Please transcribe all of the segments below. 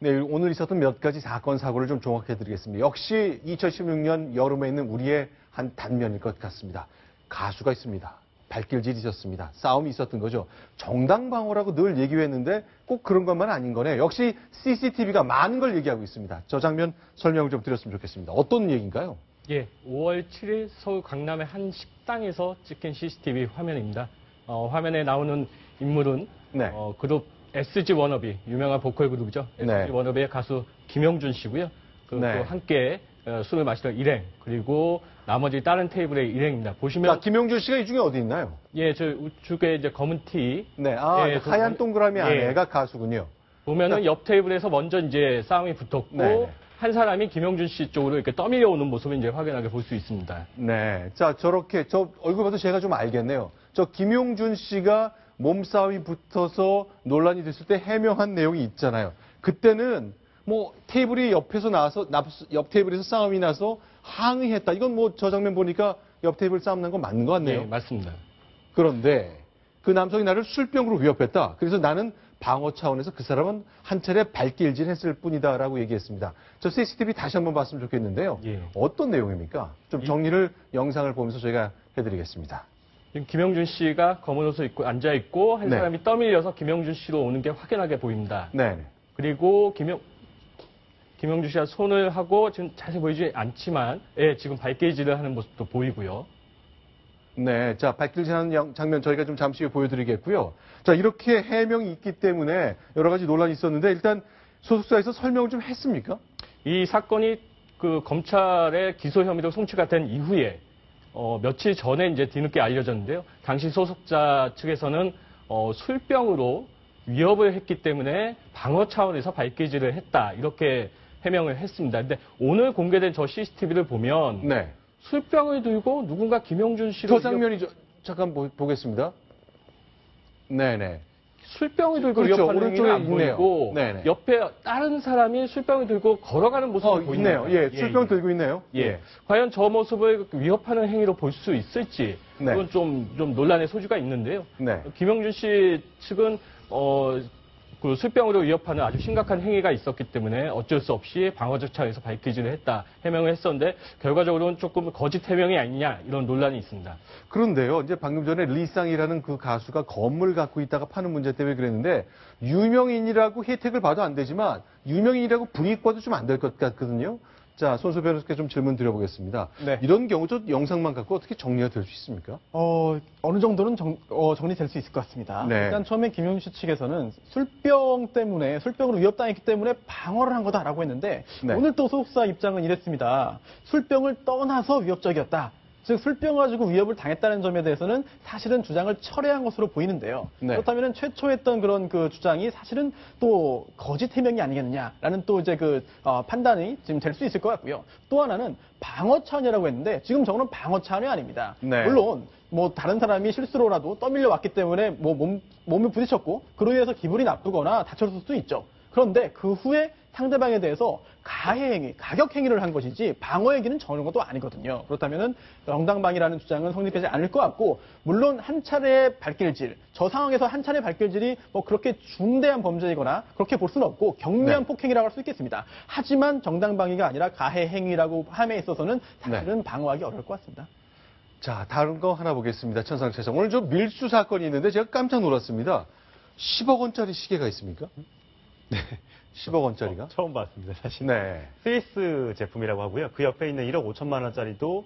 네, 오늘 있었던 몇 가지 사건, 사고를 좀 종합해드리겠습니다. 역시 2016년 여름에 있는 우리의 한 단면일 것 같습니다. 가수가 있습니다. 발길질이 있었습니다. 싸움이 있었던 거죠. 정당방어라고 늘 얘기했는데 꼭 그런 것만 아닌 거네요. 역시 CCTV가 많은 걸 얘기하고 있습니다. 저 장면 설명을 좀 드렸으면 좋겠습니다. 어떤 얘기인가요? 예, 5월 7일 서울 강남의 한 식당에서 찍힌 CCTV 화면입니다. 화면에 나오는 인물은 네. 그룹 SG 워너비, 유명한 보컬 그룹이죠. 네. SG 워너비의 가수 김용준 씨고요. 네. 또 함께 술을 마시던 일행, 그리고 나머지 다른 테이블의 일행입니다. 보시면 자, 김용준 씨가 이 중에 어디 있나요? 예, 저 우측에 이제 검은 티. 네, 예, 하얀 동그라미 안에가 가수군요. 보면은 옆 테이블에서 먼저 이제 싸움이 붙었고 네. 한 사람이 김용준 씨 쪽으로 이렇게 떠밀려 오는 모습을 이제 확연하게 볼 수 있습니다. 네. 자, 저렇게, 저 얼굴 봐도 제가 좀 알겠네요. 저 김용준 씨가 몸싸움이 붙어서 논란이 됐을 때 해명한 내용이 있잖아요. 그때는 뭐 테이블이 옆에서 나와서, 옆 테이블에서 싸움이 나서 항의했다. 이건 뭐 저 장면 보니까 옆 테이블 싸움 난 건 맞는 것 같네요. 네, 맞습니다. 그런데 그 남성이 나를 술병으로 위협했다. 그래서 나는 방어 차원에서 그 사람은 한 차례 발길질 했을 뿐이다라고 얘기했습니다. 저 CCTV 다시 한번 봤으면 좋겠는데요. 예. 어떤 내용입니까? 좀 정리를 영상을 보면서 저희가 해드리겠습니다. 지금 김용준 씨가 검은 옷을 입고 앉아 있고 한 네. 사람이 떠밀려서 김용준 씨로 오는 게 확연하게 보입니다. 네. 그리고 김용준 씨가 손을 하고 지금 자세히 보이지 않지만 예, 지금 발길질을 하는 모습도 보이고요. 네. 자, 발길질하는 장면 저희가 좀 잠시 후에 보여드리겠고요. 자, 이렇게 해명이 있기 때문에 여러 가지 논란이 있었는데 일단 소속사에서 설명을 좀 했습니까? 이 사건이 그 검찰의 기소 혐의로 송치가 된 이후에 며칠 전에 이제 뒤늦게 알려졌는데요. 당시 소속자 측에서는 술병으로 위협을 했기 때문에 방어 차원에서 발길질을 했다 이렇게 해명을 했습니다. 근데 오늘 공개된 저 CCTV를 보면 네. 술병을 들고 누군가 김용준 씨를 저 장면이 잠깐 보겠습니다. 네네. 술병을 들고 그렇죠. 위협하는 오른쪽에 행위는 안 있네요. 보이고 네네. 옆에 다른 사람이 술병을 들고 걸어가는 모습이 보이네요. 있네요. 예, 술병 들고 있네요. 예. 과연 저 모습을 위협하는 행위로 볼 수 있을지 네. 그건 좀 논란의 소지가 있는데요. 네. 김용준 씨 측은 그 술병으로 위협하는 아주 심각한 행위가 있었기 때문에 어쩔 수 없이 방어적 차원에서 발길질을 했다 해명을 했었는데 결과적으로는 조금 거짓 해명이 아니냐 이런 논란이 있습니다. 그런데요, 이제 방금 전에 리쌍이라는 그 가수가 건물 갖고 있다가 파는 문제 때문에 그랬는데 유명인이라고 혜택을 봐도 안 되지만 유명인이라고 불이익 봐도 좀 안 될 것 같거든요. 자, 손수 변호사께 좀 질문 드려보겠습니다. 네. 이런 경우 저 영상만 갖고 어떻게 정리가 될 수 있습니까? 어느 정도는 정리될 수 있을 것 같습니다. 네. 일단 처음에 김용준 씨 측에서는 술병으로 위협당했기 때문에 방어를 한 거다라고 했는데 네. 오늘 또 소속사 입장은 이랬습니다. 술병을 떠나서 위협적이었다. 즉 술병 가지고 위협을 당했다는 점에 대해서는 사실은 주장을 철회한 것으로 보이는데요. 네. 그렇다면 최초 했던 그런 그 주장이 사실은 또 거짓 해명이 아니겠느냐라는 또 이제 판단이 지금 될 수 있을 것 같고요. 또 하나는 방어 차원이라고 했는데 지금 저거는 방어 차원이 아닙니다. 네. 물론 뭐 다른 사람이 실수로라도 떠밀려 왔기 때문에 몸에 부딪혔고 그로 인해서 기분이 나쁘거나 다쳤을 수도 있죠. 그런데 그 후에 상대방에 대해서 가해행위, 가격행위를 한 것이지 방어 행위는 전혀 것도 아니거든요. 그렇다면 정당방위라는 주장은 성립되지 않을 것 같고 물론 한 차례의 발길질, 저 상황에서 한 차례 발길질이 뭐 그렇게 중대한 범죄이거나 그렇게 볼 수는 없고 경미한 네. 폭행이라고 할 수 있겠습니다. 하지만 정당방위가 아니라 가해행위라고 함에 있어서는 사실은 네. 방어하기 어려울 것 같습니다. 자, 다른 거 하나 보겠습니다. 천상채성. 오늘 저 밀수 사건이 있는데 제가 깜짝 놀랐습니다. 10억 원짜리 시계가 있습니까? 네. 10억 원짜리가? 처음 봤습니다, 사실. 네. 스위스 제품이라고 하고요. 그 옆에 있는 1억 5천만 원짜리도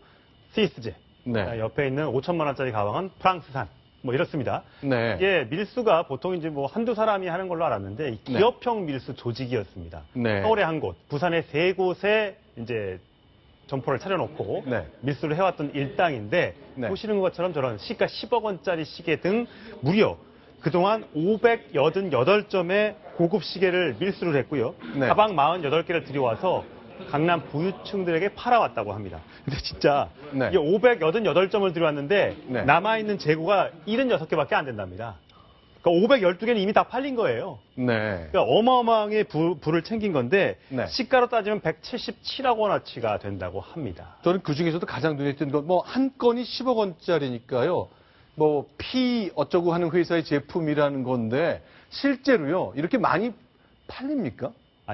스위스제. 네. 옆에 있는 5천만 원짜리 가방은 프랑스산. 뭐 이렇습니다. 네. 이게 밀수가 보통 이제 뭐 한두 사람이 하는 걸로 알았는데 이 기업형 밀수 조직이었습니다. 네. 서울에 한 곳, 부산에 3곳에 이제 점포를 차려놓고 네. 밀수를 해왔던 일당인데 네. 보시는 것처럼 저런 시가 10억 원짜리 시계 등 무려 그동안 588점의 고급 시계를 밀수를 했고요. 네. 가방 48개를 들여와서 강남 부유층들에게 팔아왔다고 합니다. 근데 진짜 네. 이게 588점을 들여왔는데 네. 남아있는 재고가 76개밖에 안 된답니다. 그러니까 512개는 이미 다 팔린 거예요. 네. 그러니까 어마어마하게 부를 챙긴 건데 네. 시가로 따지면 177억 원어치가 된다고 합니다. 저는 그 중에서도 가장 눈에 띄는 건 뭐 한 건이 10억 원짜리니까요. 뭐 피 어쩌고 하는 회사의 제품이라는 건데 실제로요. 이렇게 많이 팔립니까?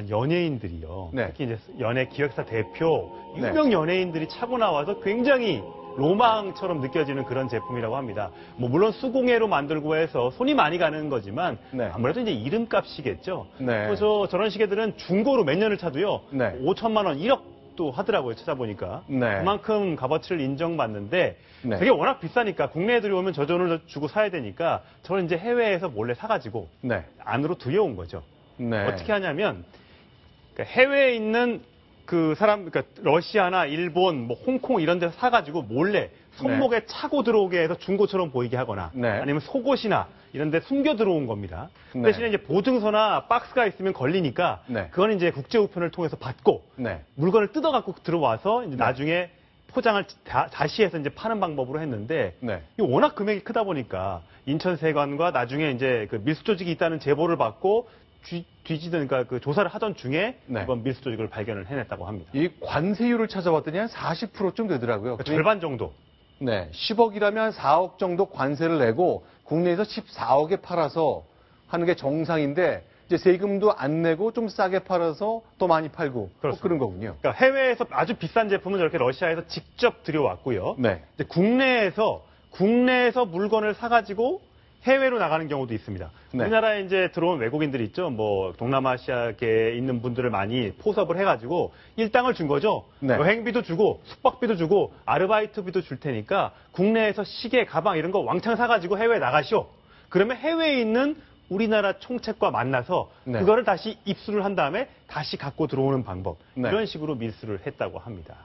연예인들이요. 네. 특히 이제 연예 기획사 대표, 네. 유명 연예인들이 차고 나와서 굉장히 로망처럼 느껴지는 그런 제품이라고 합니다. 뭐 물론 수공예로 만들고 해서 손이 많이 가는 거지만 네. 아무래도 이제 이름값이겠죠. 네. 그래서 저런 시계들은 중고로 몇 년을 차도요. 네. 5천만 원, 1억도 하더라고요. 찾아보니까. 네. 그만큼 값어치를 인정받는데 네. 그게 워낙 비싸니까 국내에 들어오면 저 돈을 주고 사야 되니까 저는 이제 해외에서 몰래 사가지고 네. 안으로 들여온 거죠. 네. 어떻게 하냐면 그러니까 해외에 있는 그 사람, 그러니까 러시아나 일본, 뭐 홍콩 이런 데서 사가지고 몰래 손목에 차고 들어오게 해서 중고처럼 보이게 하거나 네. 아니면 속옷이나 이런 데 숨겨 들어온 겁니다. 네. 대신에 이제 보증서나 박스가 있으면 걸리니까 네. 그건 이제 국제우편을 통해서 받고 네. 물건을 뜯어갖고 들어와서 이제 네. 나중에 포장을 다시 해서 이제 파는 방법으로 했는데 네. 이 워낙 금액이 크다 보니까 인천세관과 나중에 이제 그 밀수 조직이 있다는 제보를 받고 뒤지던 그러니까 그 조사를 하던 중에 네. 이번 밀수 조직을 발견을 해냈다고 합니다. 이 관세율을 찾아봤더니 한 40%쯤 되더라고요. 그러니까 절반 정도. 네. 10억이라면 한 4억 정도 관세를 내고 국내에서 14억에 팔아서 하는 게 정상인데 이제 세금도 안 내고 좀 싸게 팔아서 더 많이 팔고 뭐 그렇습니다. 그런 거군요. 그러니까 해외에서 아주 비싼 제품은 저렇게 러시아에서 직접 들여왔고요. 네. 이제 국내에서 물건을 사가지고 해외로 나가는 경우도 있습니다. 네. 우리나라에 이제 들어온 외국인들이 있죠. 뭐 동남아시아계에 있는 분들을 많이 포섭을 해가지고 일당을 준 거죠. 네. 여행비도 주고 숙박비도 주고 아르바이트비도 줄 테니까 국내에서 시계, 가방 이런 거 왕창 사가지고 해외에 나가시오. 그러면 해외에 있는 우리나라 총책과 만나서 네. 그거를 다시 입수를 한 다음에 다시 갖고 들어오는 방법. 네. 이런 식으로 밀수를 했다고 합니다.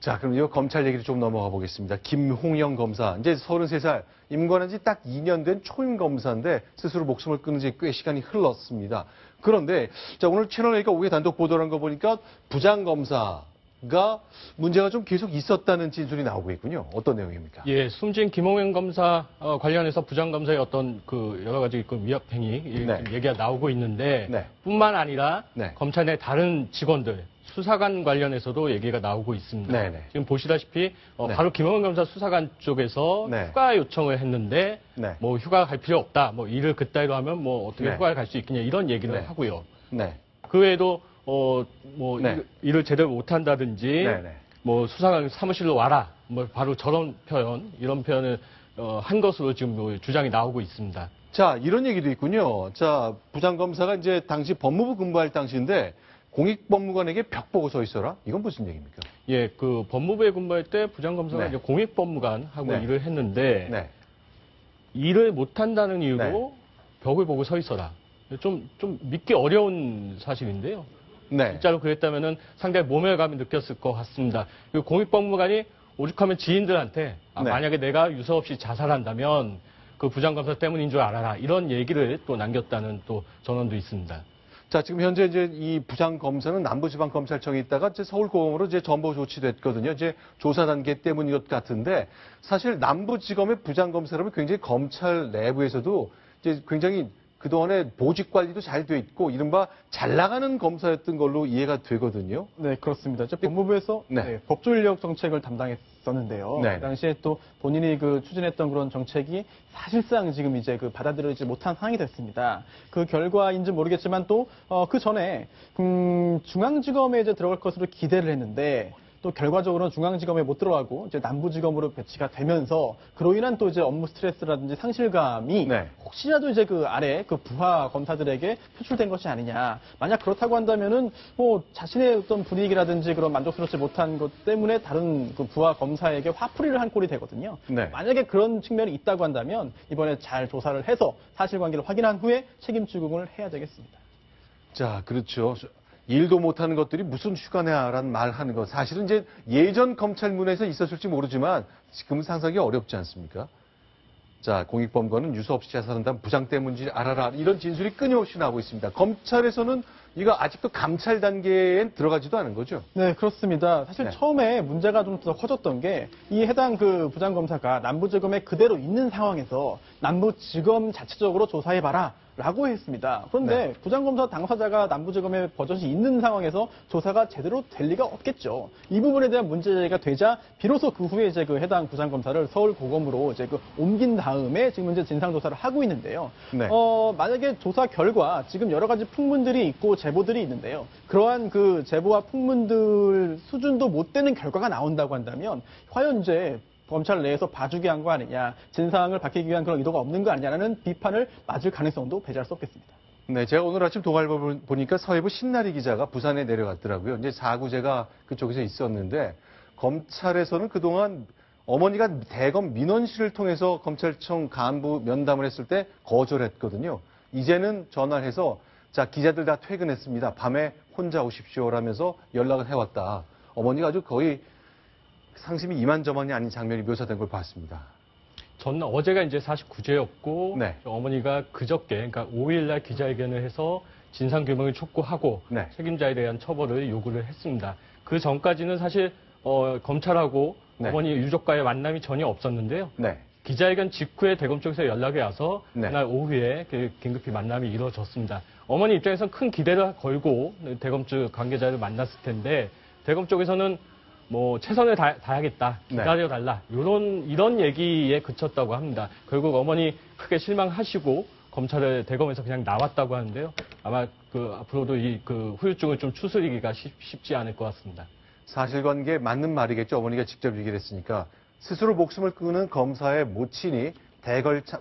자, 그럼 이 검찰 얘기를 좀 넘어가 보겠습니다. 김홍영 검사, 이제 33살, 임관한 지 딱 2년 된 초임 검사인데 스스로 목숨을 끊은 지 꽤 시간이 흘렀습니다. 그런데 자, 오늘 채널A가 오후에 단독 보도를 한 거 보니까 부장 검사가 문제가 좀 계속 있었다는 진술이 나오고 있군요. 어떤 내용입니까? 예, 숨진 김홍현 검사 관련해서 부장검사의 어떤 그 여러 가지 그 위협행위 네. 얘기가 나오고 있는데 네. 뿐만 아니라 네. 검찰 내 다른 직원들 수사관 관련해서도 얘기가 나오고 있습니다. 네네. 지금 보시다시피 네. 바로 김홍현 검사 수사관 쪽에서 네. 휴가 요청을 했는데 네. 뭐 휴가 갈 필요 없다. 뭐 일을 그따위로 하면 뭐 어떻게 네. 휴가를 갈 수 있겠냐 이런 얘기를 네. 하고요. 네. 그 외에도 뭐 네. 일을 제대로 못한다든지 네네. 뭐 수사관 사무실로 와라 뭐 바로 저런 표현 이런 표현을 한 것으로 지금 뭐 주장이 나오고 있습니다. 자, 이런 얘기도 있군요. 자, 부장검사가 이제 당시 법무부 근무할 당시인데 공익법무관에게 벽 보고 서 있어라? 이건 무슨 얘기입니까? 예, 그 법무부에 근무할 때 부장검사가 네. 이제 공익법무관하고 네. 일을 했는데 네. 일을 못한다는 이유로 네. 벽을 보고 서 있어라. 좀 믿기 어려운 사실인데요. 네. 진짜로 그랬다면은 상당히 모멸감이 느꼈을 것 같습니다. 그리고 공익법무관이 오죽하면 지인들한테 네. 만약에 내가 유서 없이 자살한다면 그 부장검사 때문인 줄 알아라. 이런 얘기를 또 남겼다는 또 전언도 있습니다. 자, 지금 현재 이제 이 부장검사는 남부지방검찰청에 있다가 이제 서울고검으로 이제 전보 조치됐거든요. 이제 조사 단계 때문인 것 같은데 사실 남부지검의 부장검사라면 굉장히 검찰 내부에서도 이제 굉장히 그동안에 보직 관리도 잘 돼 있고 이른바 잘 나가는 검사였던 걸로 이해가 되거든요. 네, 그렇습니다. 이제 법무부에서 네. 법조인력 정책을 담당했었는데요. 네. 그 당시에 또 본인이 그 추진했던 그런 정책이 사실상 지금 이제 그 받아들여지지 못한 상황이 됐습니다. 그 결과인지 모르겠지만 또 그 전에 중앙지검에 이제 들어갈 것으로 기대를 했는데 또 결과적으로는 중앙지검에 못 들어가고 이제 남부지검으로 배치가 되면서 그로 인한 또 이제 업무 스트레스라든지 상실감이 네. 혹시라도 이제 그 아래 그 부하 검사들에게 표출된 것이 아니냐. 만약 그렇다고 한다면은 뭐 자신의 어떤 분위기라든지 그런 만족스럽지 못한 것 때문에 다른 그 부하 검사에게 화풀이를 한 꼴이 되거든요. 네. 만약에 그런 측면이 있다고 한다면 이번에 잘 조사를 해서 사실관계를 확인한 후에 책임 추궁을 해야 되겠습니다. 자, 그렇죠. 일도 못하는 것들이 무슨 휴가냐라는 말 하는 거. 사실은 이제 예전 검찰문에서 있었을지 모르지만 지금은 상상이 어렵지 않습니까? 자, 공익범과는 유서 없이 자살한다면 부장 때문인지 알아라. 이런 진술이 끊임없이 나오고 있습니다. 검찰에서는 이거 아직도 감찰 단계에 들어가지도 않은 거죠? 네, 그렇습니다. 사실 네. 처음에 문제가 좀 더 커졌던 게 이 해당 그 부장검사가 남부지검에 그대로 있는 상황에서 남부지검 자체적으로 조사해봐라. 라고 했습니다. 그런데 네. 부장검사 당사자가 남부지검에 버젓이 있는 상황에서 조사가 제대로 될 리가 없겠죠. 이 부분에 대한 문제가 되자 비로소 그 후에 이제 그 해당 부장검사를 서울고검으로 이제 그 옮긴 다음에 지금 현재 진상조사를 하고 있는데요. 네. 만약에 조사 결과 지금 여러 가지 풍문들이 있고 제보들이 있는데요. 그러한 그 제보와 풍문들 수준도 못 되는 결과가 나온다고 한다면 과연 이제 검찰 내에서 봐주기 한 거 아니냐, 진상을 밝히기 위한 그런 의도가 없는 거 아니냐라는 비판을 맞을 가능성도 배제할 수 없겠습니다. 네, 제가 오늘 아침 동아일보 보니까 서해부 신나리 기자가 부산에 내려갔더라고요. 이제 4구제가 그쪽에서 있었는데 검찰에서는 그동안 어머니가 대검 민원실을 통해서 검찰청 간부 면담을 했을 때 거절했거든요. 이제는 전화를 해서 자, 기자들 다 퇴근했습니다. 밤에 혼자 오십시오라면서 연락을 해왔다. 어머니가 아주 거의 상심이 이만저만이 아닌 장면이 묘사된 걸 봤습니다. 저는 어제가 이제 49제였고 네. 어머니가 그저께 그러니까 5일날 기자회견을 해서 진상규명을 촉구하고 네. 책임자에 대한 처벌을 요구를 했습니다. 그 전까지는 사실 검찰하고 네. 어머니 유족과의 만남이 전혀 없었는데요. 네. 기자회견 직후에 대검 쪽에서 연락이 와서 네. 그날 오후에 긴급히 만남이 이루어졌습니다. 어머니 입장에서는 큰 기대를 걸고 대검 쪽 관계자를 만났을 텐데 대검 쪽에서는 뭐 최선을 다하겠다, 네. 기다려달라 이런 얘기에 그쳤다고 합니다. 결국 어머니 크게 실망하시고 검찰에 대검에서 그냥 나왔다고 하는데요. 아마 앞으로도 이 후유증을 좀 추스리기가 쉽지 않을 것 같습니다. 사실관계에 맞는 말이겠죠. 어머니가 직접 얘기를 했으니까. 스스로 목숨을 끊은 검사의 모친이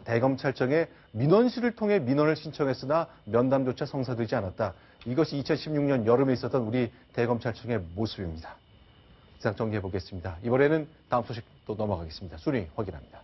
대검찰청에 민원실을 통해 민원을 신청했으나 면담조차 성사되지 않았다. 이것이 2016년 여름에 있었던 우리 대검찰청의 모습입니다. 이상 정리해 보겠습니다. 이번에는 다음 소식 또 넘어가겠습니다. 순위 확인합니다.